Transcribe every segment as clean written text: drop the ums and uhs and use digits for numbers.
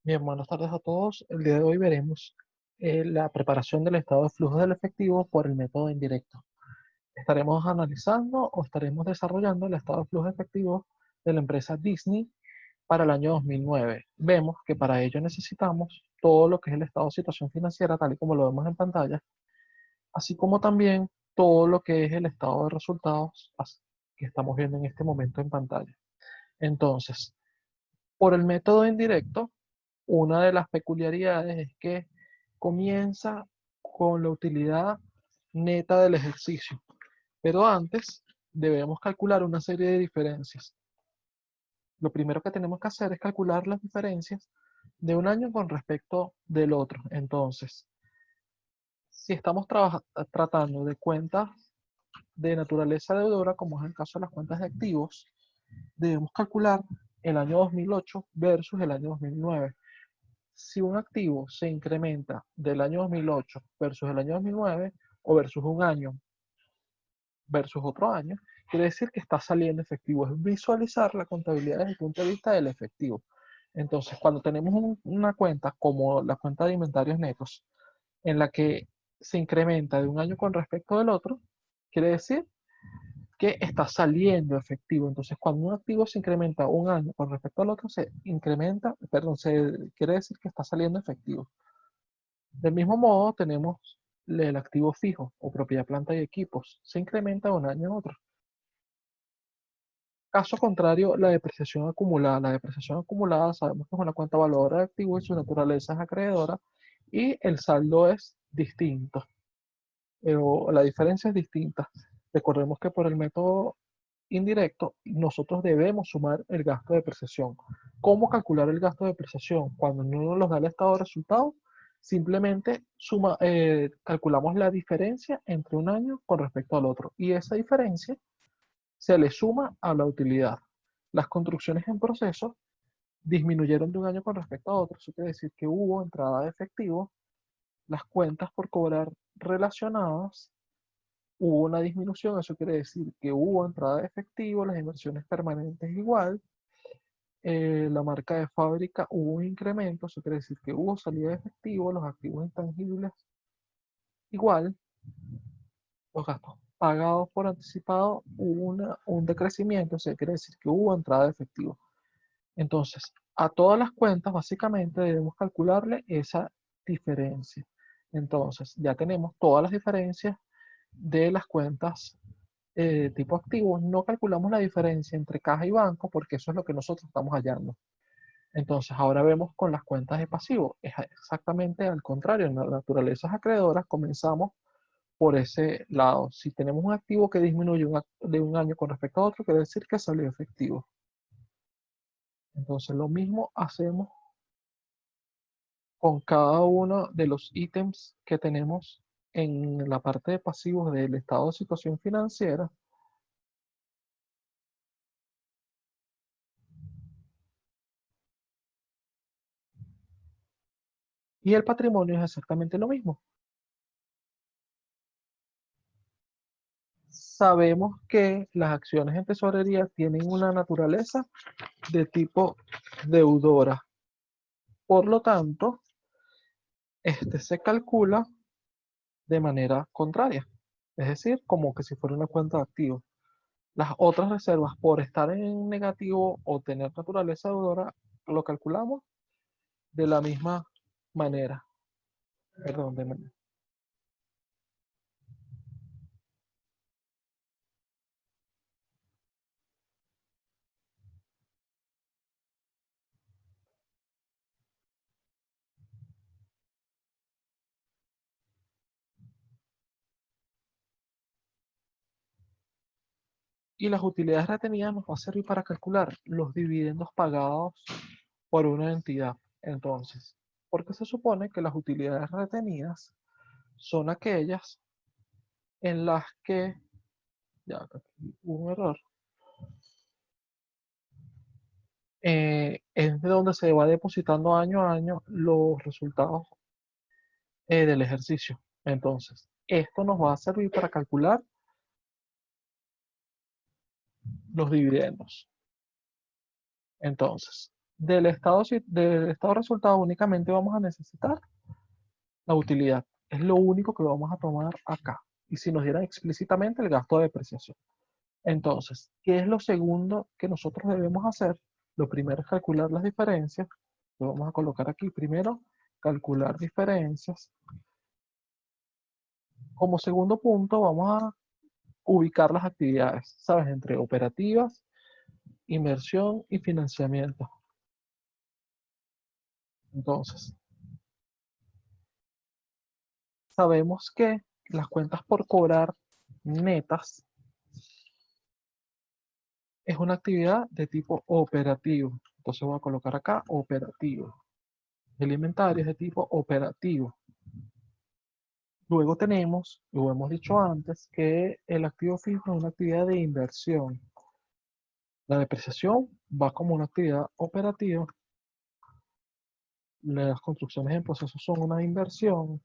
Bien, buenas tardes a todos. El día de hoy veremos la preparación del estado de flujo del efectivo por el método indirecto. Estaremos analizando o estaremos desarrollando el estado de flujo efectivo de la empresa Disney para el año 2009. Vemos que para ello necesitamos todo lo que es el estado de situación financiera, tal y como lo vemos en pantalla, así como también todo lo que es el estado de resultados que estamos viendo en este momento en pantalla. Entonces, por el método indirecto, una de las peculiaridades es que comienza con la utilidad neta del ejercicio, pero antes debemos calcular una serie de diferencias. Lo primero que tenemos que hacer es calcular las diferencias de un año con respecto del otro. Entonces, si estamos tratando de cuentas de naturaleza deudora, como es el caso de las cuentas de activos, debemos calcular el año 2008 versus el año 2009. Si un activo se incrementa del año 2008 versus el año 2009 o versus un año versus otro año, quiere decir que está saliendo efectivo. Es visualizar la contabilidad desde el punto de vista del efectivo. Entonces, cuando tenemos una cuenta como la cuenta de inventarios netos, en la que se incrementa de un año con respecto del otro, quiere decir que está saliendo efectivo. Entonces, cuando un activo se incrementa un año con respecto al otro, se incrementa, perdón, se quiere decir que está saliendo efectivo. Del mismo modo, tenemos el activo fijo o propiedad, planta y equipos. Se incrementa de un año a otro. Caso contrario, la depreciación acumulada. La depreciación acumulada sabemos que es una cuenta valor de activo y su naturaleza es acreedora y el saldo es distinto. O la diferencia es distinta. Recordemos que por el método indirecto nosotros debemos sumar el gasto de depreciación. ¿Cómo calcular el gasto de depreciación? Cuando no nos da el estado de resultados, simplemente calculamos la diferencia entre un año con respecto al otro y esa diferencia se le suma a la utilidad. Las construcciones en proceso disminuyeron de un año con respecto a otro, eso quiere decir que hubo entrada de efectivo, las cuentas por cobrar relacionadas, hubo una disminución, eso quiere decir que hubo entrada de efectivo, las inversiones permanentes igual, la marca de fábrica hubo un incremento, eso quiere decir que hubo salida de efectivo, los activos intangibles igual, los gastos pagados por anticipado hubo un decrecimiento, eso quiere decir que hubo entrada de efectivo. Entonces, a todas las cuentas básicamente debemos calcularle esa diferencia. Entonces, ya tenemos todas las diferencias de las cuentas tipo activos. No calculamos la diferencia entre caja y banco porque eso es lo que nosotros estamos hallando. Entonces, ahora vemos con las cuentas de pasivo. Es exactamente al contrario. En las naturalezas acreedoras comenzamos por ese lado. Si tenemos un activo que disminuye de un año con respecto a otro, quiere decir que salió efectivo. Entonces, lo mismo hacemos con cada uno de los ítems que tenemos en la parte de pasivos del estado de situación financiera. Y el patrimonio es exactamente lo mismo. Sabemos que las acciones en tesorería tienen una naturaleza de tipo deudora. Por lo tanto, este se calcula de manera contraria. Es decir, como que si fuera una cuenta de activos. Las otras reservas, por estar en negativo o tener naturaleza deudora, lo calculamos de la misma manera. Perdón, y las utilidades retenidas nos va a servir para calcular los dividendos pagados por una entidad. Entonces, porque se supone que las utilidades retenidas son aquellas en las que, ya aquí hubo un error, es de donde se va depositando año a año los resultados del ejercicio. Entonces, esto nos va a servir para calcular los dividendos. Entonces, Del estado resultado únicamente vamos a necesitar la utilidad. Es lo único que vamos a tomar acá. Y si nos dieran explícitamente el gasto de depreciación. Entonces, ¿qué es lo segundo que nosotros debemos hacer? Lo primero es calcular las diferencias. Lo vamos a colocar aquí. Primero, calcular diferencias. Como segundo punto, vamos a ubicar las actividades, ¿sabes? Entre operativas, inversión y financiamiento. Entonces, sabemos que las cuentas por cobrar netas es una actividad de tipo operativo. Entonces voy a colocar acá operativo. El inventario es de tipo operativo. Luego tenemos, lo hemos dicho antes, que el activo fijo es una actividad de inversión. La depreciación va como una actividad operativa. Las construcciones en proceso son una inversión.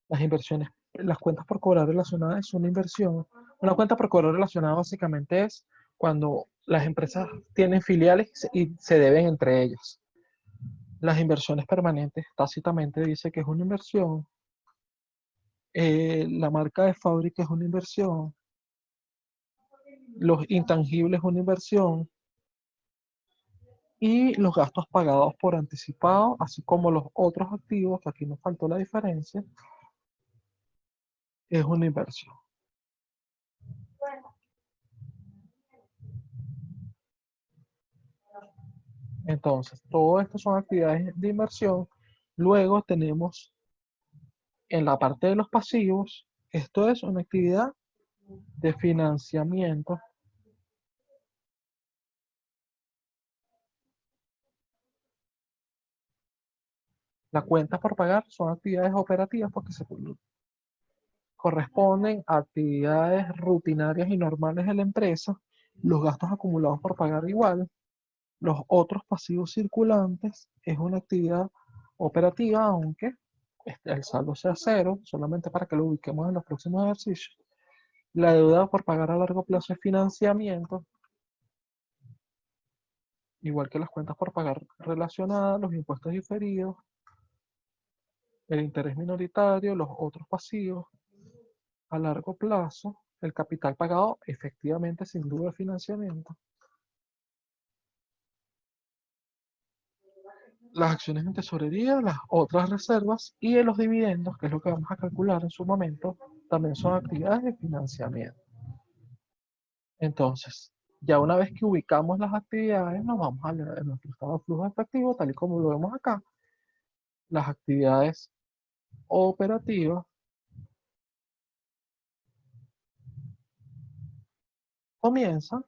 Las inversiones, las cuentas por cobrar relacionadas es una inversión. Una cuenta por cobrar relacionada básicamente es cuando las empresas tienen filiales y se deben entre ellas. Las inversiones permanentes tácitamente dice que es una inversión. La marca de fábrica es una inversión. Los intangibles es una inversión. Y los gastos pagados por anticipado, así como los otros activos, que aquí nos faltó la diferencia, es una inversión. Entonces, todo esto son actividades de inversión. Luego tenemos en la parte de los pasivos, esto es una actividad de financiamiento. Las cuentas por pagar son actividades operativas porque se corresponden a actividades rutinarias y normales de la empresa. Los gastos acumulados por pagar igual. Los otros pasivos circulantes es una actividad operativa, aunque el saldo sea cero, solamente para que lo ubiquemos en los próximos ejercicios. La deuda por pagar a largo plazo es financiamiento, igual que las cuentas por pagar relacionadas, los impuestos diferidos, el interés minoritario, los otros pasivos a largo plazo, el capital pagado, efectivamente, sin duda, financiamiento. Las acciones en tesorería, las otras reservas y los dividendos, que es lo que vamos a calcular en su momento, también son actividades de financiamiento. Entonces, ya una vez que ubicamos las actividades, nos vamos a leer nuestro estado de flujo efectivo, tal y como lo vemos acá. Las actividades operativas comienzan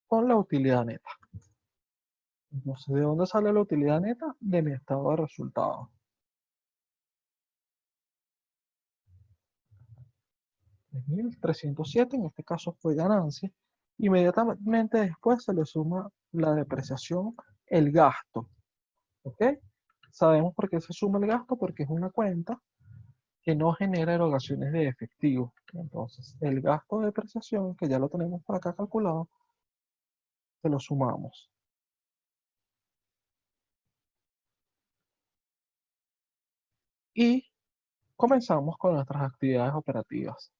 con la utilidad neta. Entonces, ¿de dónde sale la utilidad neta? De mi estado de resultados. 3.307, en este caso fue ganancia. Inmediatamente después se le suma la depreciación, el gasto. ¿Ok? Sabemos por qué se suma el gasto, porque es una cuenta que no genera erogaciones de efectivo. Entonces, el gasto de depreciación, que ya lo tenemos por acá calculado, se lo sumamos. Y comenzamos con nuestras actividades operativas.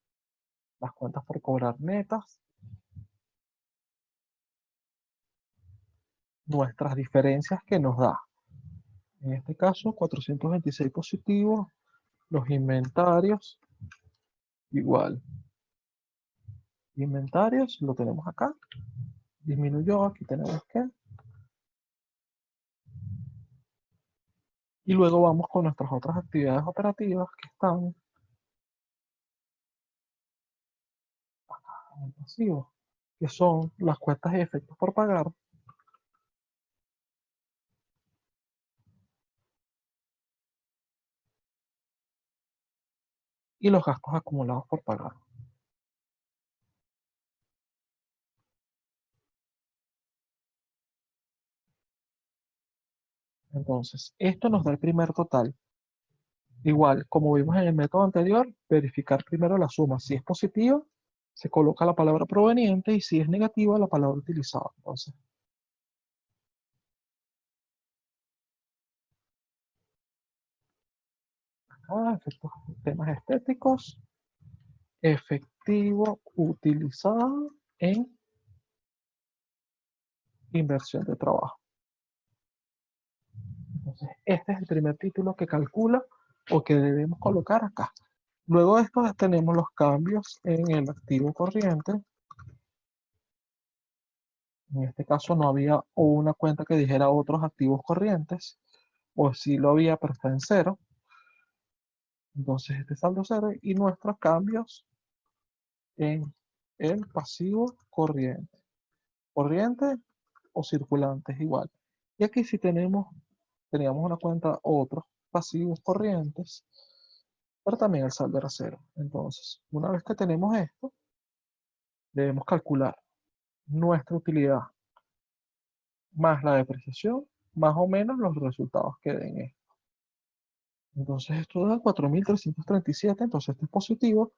Las cuentas por cobrar netas, nuestras diferencias que nos da. En este caso, 426 positivos, los inventarios, igual. Inventarios, lo tenemos acá. Disminuyó, aquí tenemos que. Y luego vamos con nuestras otras actividades operativas que están en el pasivo, que son las cuentas y efectos por pagar y los gastos acumulados por pagar. Entonces, esto nos da el primer total. Igual, como vimos en el método anterior, verificar primero la suma. Si es positiva, se coloca la palabra proveniente y si es negativa, la palabra utilizada. Entonces, efectos, temas estéticos, efectivo utilizado en inversión de trabajo. Entonces, este es el primer título que calcula o que debemos colocar acá. Luego de esto tenemos los cambios en el activo corriente. En este caso no había una cuenta que dijera otros activos corrientes, o sí lo había, pero está en cero. Entonces este saldo cero y nuestros cambios en el pasivo corriente. Corriente o circulante es igual. Y aquí sí teníamos una cuenta otros pasivos corrientes, pero también el saldo era cero. Entonces, una vez que tenemos esto, debemos calcular nuestra utilidad más la depreciación, más o menos los resultados que den esto. Entonces esto da 4.337, entonces este es positivo,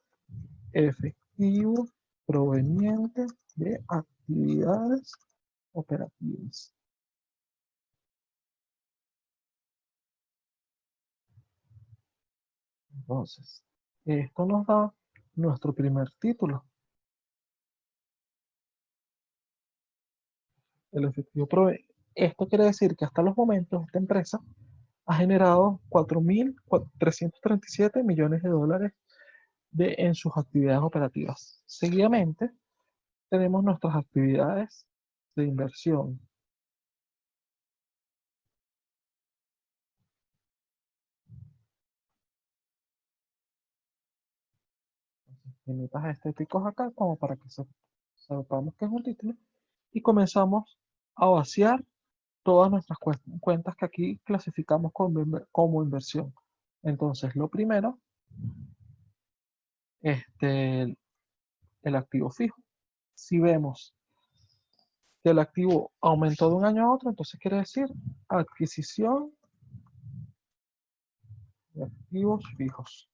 efectivo proveniente de actividades operativas. Entonces, esto nos da nuestro primer título. El efectivo proveniente. Esto quiere decir que hasta los momentos esta empresa ha generado 4.337 millones de dólares en sus actividades operativas. Seguidamente, tenemos nuestras actividades de inversión. Limitas estéticos acá como para que sepamos que es un título y comenzamos a vaciar todas nuestras cuentas que aquí clasificamos como inversión. Entonces, lo primero, el activo fijo. Si vemos que el activo aumentó de un año a otro, entonces quiere decir adquisición de activos fijos.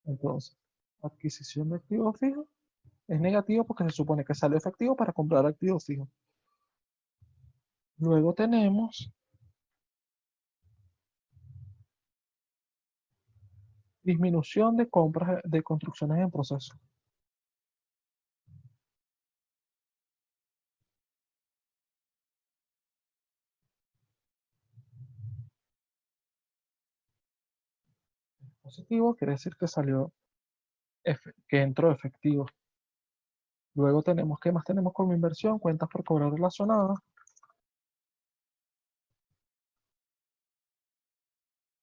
Entonces, adquisición de activos fijos es negativo porque se supone que sale efectivo para comprar activos fijos. Luego tenemos disminución de compras de construcciones en proceso. Positivo quiere decir que que entró efectivo. Luego tenemos, ¿qué más tenemos como inversión? Cuentas por cobrar relacionadas.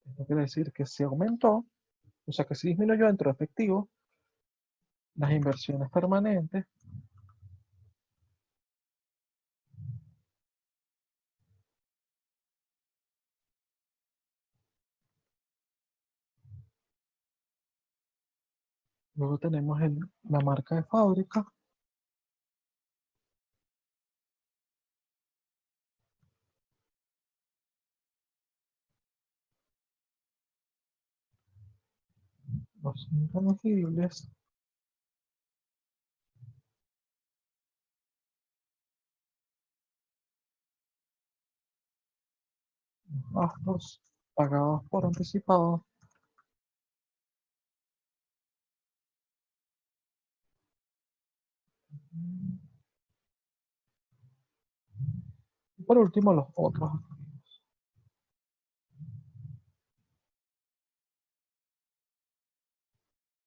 Esto quiere decir que se aumentó, o sea que se disminuyó, entró efectivo. Las inversiones permanentes. Luego tenemos la marca de fábrica. Los intangibles. Gastos pagados por anticipado. Y por último, los otros.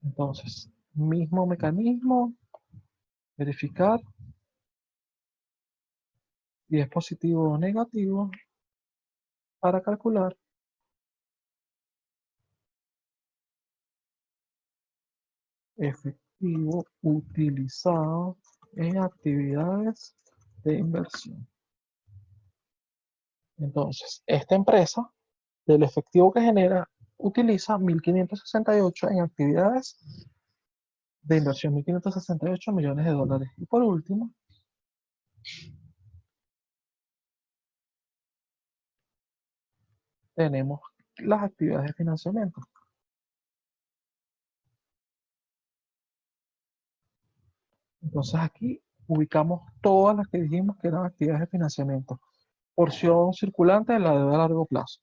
Entonces, mismo mecanismo, verificar si es positivo o negativo para calcular efectivo utilizado en actividades de inversión. Entonces, esta empresa, del efectivo que genera, utiliza 1.568 en actividades de inversión, 1.568 millones de dólares. Y por último, tenemos las actividades de financiamiento. Entonces aquí ubicamos todas las que dijimos que eran actividades de financiamiento. Porción circulante de la deuda a largo plazo.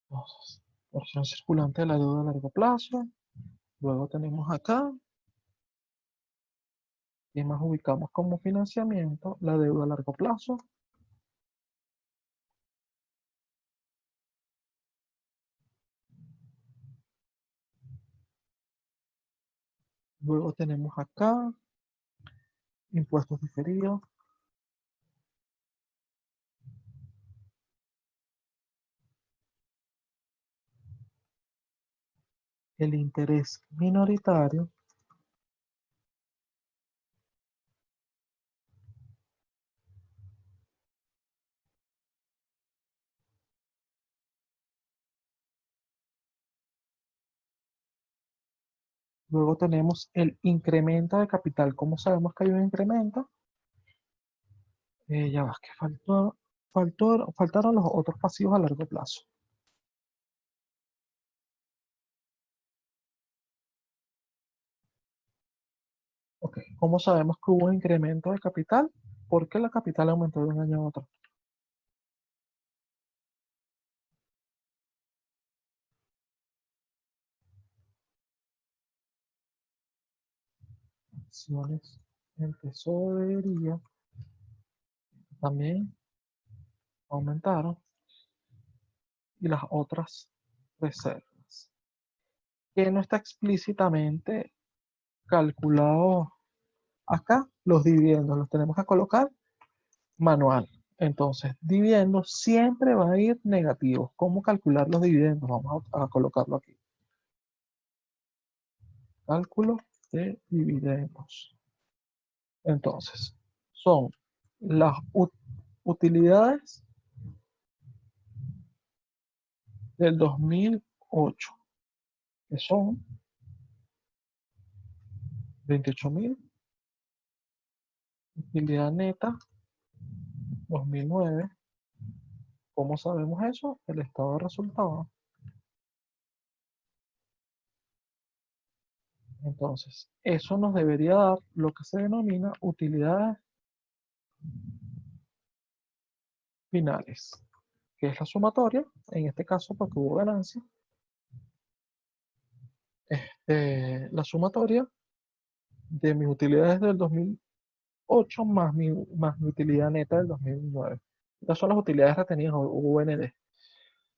Entonces, porción circulante de la deuda a largo plazo. Luego tenemos acá, y más ubicamos como financiamiento la deuda a largo plazo. Luego tenemos acá impuestos diferidos, el interés minoritario, luego tenemos el incremento de capital. ¿Cómo sabemos que hay un incremento? Ya va, que faltaron los otros pasivos a largo plazo. Ok, ¿cómo sabemos que hubo un incremento de capital? Porque la capital aumentó de un año a otro. Acciones en tesorería también aumentaron y las otras reservas. Que no está explícitamente calculado acá, los dividendos los tenemos que colocar manual. Entonces, dividendos siempre va a ir negativo. ¿Cómo calcular los dividendos? Vamos a colocarlo aquí. Cálculo de dividendos. Entonces, son las utilidades del 2008, que son 28.000. Utilidad neta 2009. ¿Cómo sabemos eso? El estado de resultados. Entonces, eso nos debería dar lo que se denomina utilidades finales, que es la sumatoria, en este caso porque hubo ganancia, la sumatoria de mis utilidades del 2008 más mi utilidad neta del 2009. Estas son las utilidades retenidas o UND.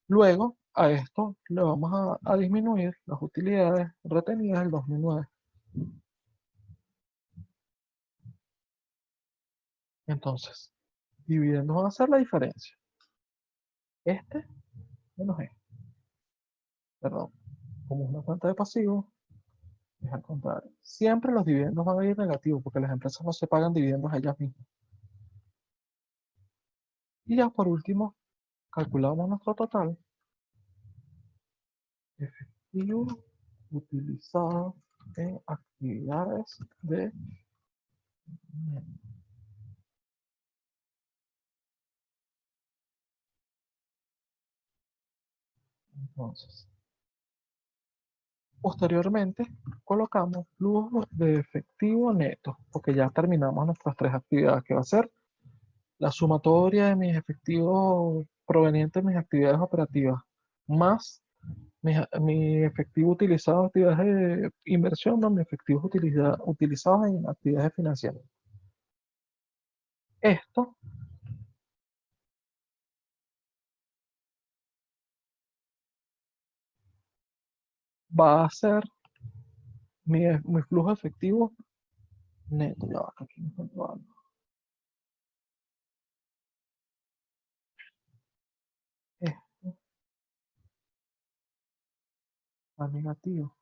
Luego, a esto le vamos a disminuir las utilidades retenidas del 2009. Entonces, dividendos van a hacer la diferencia. Este menos este. Perdón. Como es una cuenta de pasivos, es al contrario. Siempre los dividendos van a ir negativos porque las empresas no se pagan dividendos a ellas mismas. Y ya por último, calculamos nuestro total efectivo utilizado en actividades de... Entonces, posteriormente, colocamos flujo de efectivo neto, porque ya terminamos nuestras tres actividades, que va a ser la sumatoria de mis efectivos provenientes de mis actividades operativas, más mi efectivo utilizado en actividades de inversión, más mi efectivos utilizados en actividades financieras. Esto va a ser mi flujo efectivo neto. Ya va, que aquí me faltó algo. Esto va negativo.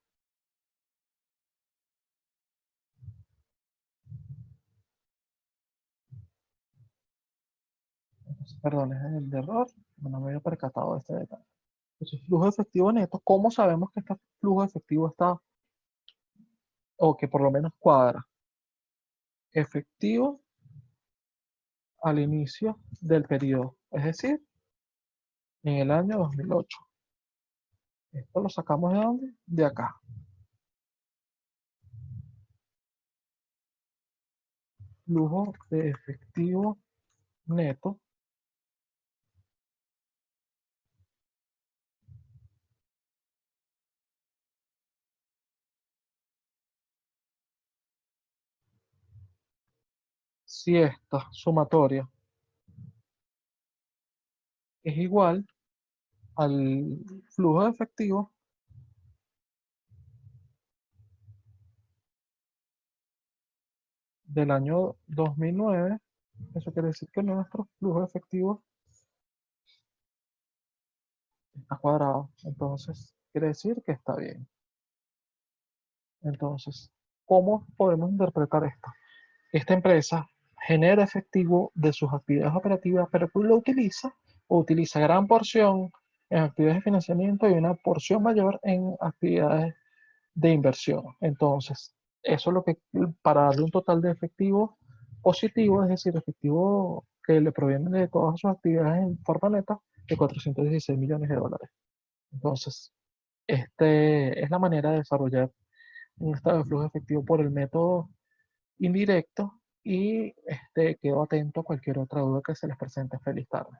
Entonces, perdón, es el error. No me había percatado de este detalle. Entonces, flujo efectivo neto. ¿Cómo sabemos que este flujo efectivo está, o que por lo menos cuadra? Efectivo al inicio del periodo, es decir, en el año 2008. Esto lo sacamos de dónde? De acá. Flujo de efectivo neto si esta sumatoria es igual al flujo de efectivo del año 2009. Eso quiere decir que nuestro flujo de efectivo está cuadrado. Entonces, quiere decir que está bien. Entonces, ¿cómo podemos interpretar esto? Esta empresa genera efectivo de sus actividades operativas, pero lo utiliza o utiliza gran porción en actividades de financiamiento y una porción mayor en actividades de inversión. Entonces, eso es lo que, para darle un total de efectivo positivo, es decir, efectivo que le proviene de todas sus actividades en forma neta, de 416 millones de dólares. Entonces, este es la manera de desarrollar un estado de flujo efectivo por el método indirecto y quedo atento a cualquier otra duda que se les presente. Feliz tarde.